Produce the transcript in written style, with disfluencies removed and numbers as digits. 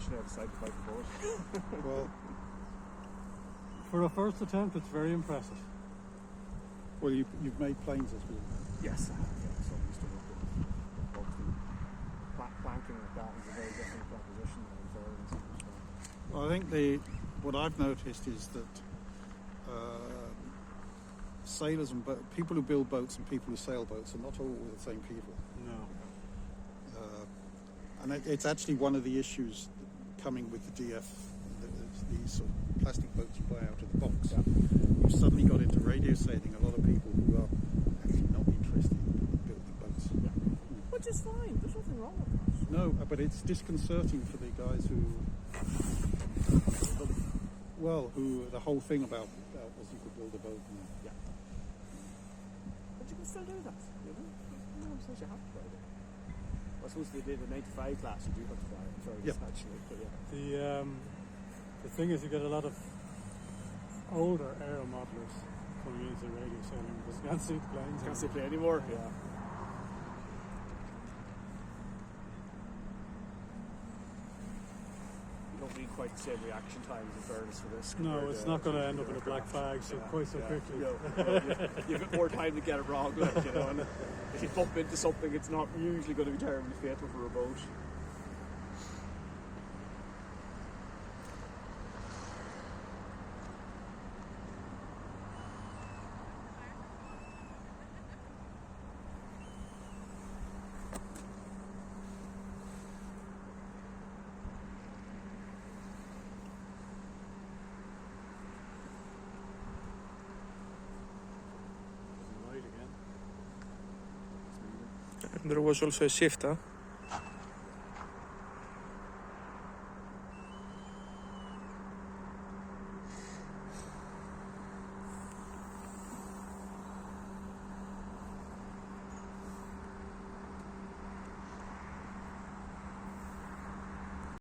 mention I decided to bite the bullet. Well, For a first attempt, it's very impressive. well, you've made planes as well. Yes, I have. Yeah, so I used to work with obviously planking like that is a very different proposition than fairings. Well, I think what I've noticed is that sailors and people who build boats and people who sail boats are not all the same people. No. And it's actually one of the issues coming with the DF, these sort of plastic boats you buy out of the box. Yeah. You've suddenly got into radio sailing a lot of people who are actually not interested in building boats. Yeah. Which is fine, there's nothing wrong with that. No, but it's disconcerting for the guys who the whole thing about was you could build a boat. And, Yeah. But you can still do that, you know? No one says you have to buy it. I suppose they did a 95 class, you do have to buy it, fairings, actually. But yeah. The thing is, you get a lot of older aero modelers coming into radio sailing because you can't see the planes. Can't see play anymore. Yeah. You don't need quite the same reaction times in fairness for this. No, it's not going to end up in a black bag quite so quickly. You've got more time to get it wrong, like, you know. And if you bump into something, it's not usually going to be terribly fatal for a boat. Right again. There was also a shift, huh?